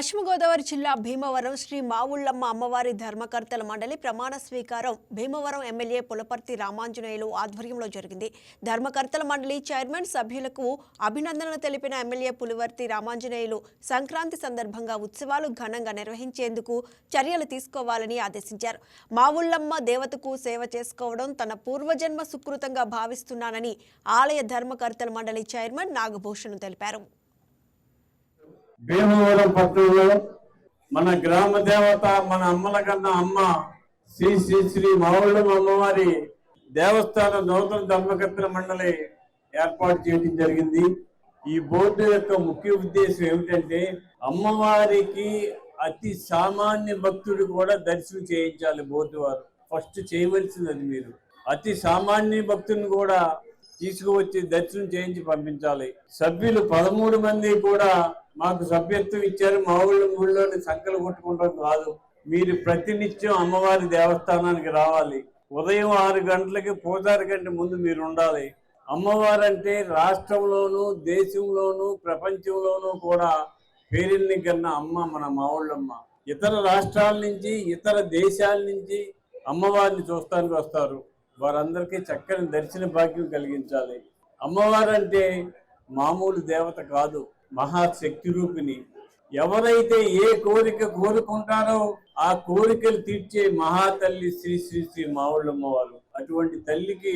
పశ్చిమ గోదావరి జిల్లా భీమవరం శ్రీ మావుళ్ళమ్మ అమ్మవారి ధర్మకర్తల మండలి ప్రమాణ స్వీకారం భీమవరం ఎమ్మెల్యే పులపర్తి రామాంజనేయులు ఆధ్వర్యంలో జరిగింది. ధర్మకర్తల మండలి చైర్మన్ సభ్యులకు అభినందనలు తెలిపిన ఎమ్మెల్యే పులపర్తి రామాంజనేయులు సంక్రాంతి సందర్భంగా ఉత్సవాలు ఘనంగా నిర్వహించేందుకు చర్యలు తీసుకోవాలని ఆదేశించారు. మావుళ్ళమ్మ దేవతకు సేవ చేసుకోవడం తన పూర్వజన్మ సుకృతంగా భావిస్తున్నానని ఆలయ ధర్మకర్తల మండలి చైర్మన్ నాగభూషణ్ తెలిపారు. భీమవరం పట్టణంలో మన గ్రామ దేవత మన అమ్మల కన్నా అమ్మ శ్రీ శ్రీ శ్రీ మావుళ్ళమ్మ అమ్మవారి దేవస్థాన నూతన ధర్మకర్తల మండలి ఏర్పాటు చేయడం జరిగింది. ఈ బోర్డు యొక్క ముఖ్య ఉద్దేశం ఏమిటంటే అమ్మవారికి అతి సామాన్య భక్తుడు కూడా దర్శనం చేయించాలి. బోర్డు వారు ఫస్ట్ చేయవలసినది మీరు అతి సామాన్య భక్తుని కూడా తీసుకువచ్చి దర్శనం చేయించి పంపించాలి. సభ్యులు 13 మంది కూడా మాకు సభ్యత్వం ఇచ్చారు. మా ఊళ్ళోని సంకలు కొట్టుకుంటాం కాదు, మీరు ప్రతినిత్యం అమ్మవారి దేవస్థానానికి రావాలి. ఉదయం 6 గంటలకి పూజారి కంటే ముందు మీరు ఉండాలి. అమ్మవారు అంటే రాష్ట్రంలోనూ దేశంలోనూ ప్రపంచంలోనూ కూడా పేరెన్ని కన్నా అమ్మ మన మావుళ్ళమ్మ. ఇతర రాష్ట్రాల నుంచి ఇతర దేశాల నుంచి అమ్మవారిని చూస్తానికి వస్తారు. వారందరికీ చక్కని దర్శన భాగ్యం కలిగించాలి. అమ్మవారు అంటే మామూలు దేవత కాదు, మహాశక్తి రూపిణి. ఎవరైతే ఏ కోరిక కోరుకుంటారో ఆ కోరికలు తీర్చే మహాతల్లి శ్రీ శ్రీ శ్రీ మావుళ్ళమ్మ వారు. అటువంటి తల్లికి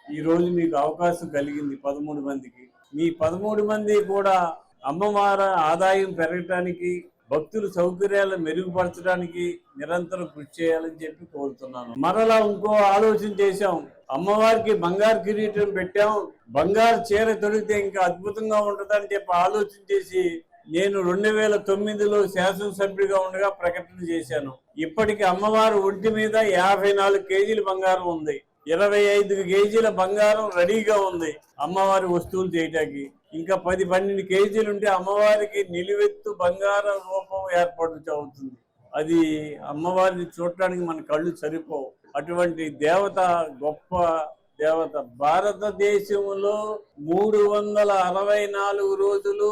ఈ రోజు మీకు అవకాశం కలిగింది 13 మందికి. మీ 13 మంది కూడా అమ్మవారి ఆదాయం పెరగటానికి, భక్తుల సౌకర్యాలు మెరుగుపరచడానికి నిరంతరం కృషి చేయాలని చెప్పి కోరుతున్నాను. మరలా ఇంకో ఆలోచన చేశాం. అమ్మవారికి బంగారు కిరీటం పెట్టాం, బంగారు చీర తొడిగితే ఇంకా అద్భుతంగా ఉంటుందని చెప్పి ఆలోచన చేసి నేను 2009లో శాసనసభ్యుడిగా ఉండగా ప్రకటన చేశాను. ఇప్పటికి అమ్మవారి ఒంటి మీద 54 కేజీల బంగారం ఉంది, 25 కేజీల బంగారం రెడీగా ఉంది అమ్మవారి వస్తువులు చేయటానికి. ఇంకా 10-12 కేజీలు ఉంటే అమ్మవారికి నిలువెత్తు బంగారం రూపం ఏర్పాటు అవుతుంది. అది అమ్మవారిని చూడటానికి మన కళ్ళు సరిపోవు. అటువంటి దేవత, గొప్ప దేవత. భారతదేశంలో 364 రోజులు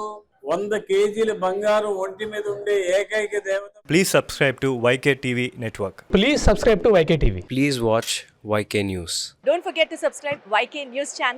100 కేజీల బంగారం ఒంటి మీద ఉండే ఏకైక దేవత. Please subscribe to YK TV Network. Please subscribe to YK TV. Please watch YK News. Don't forget to subscribe YK News channel.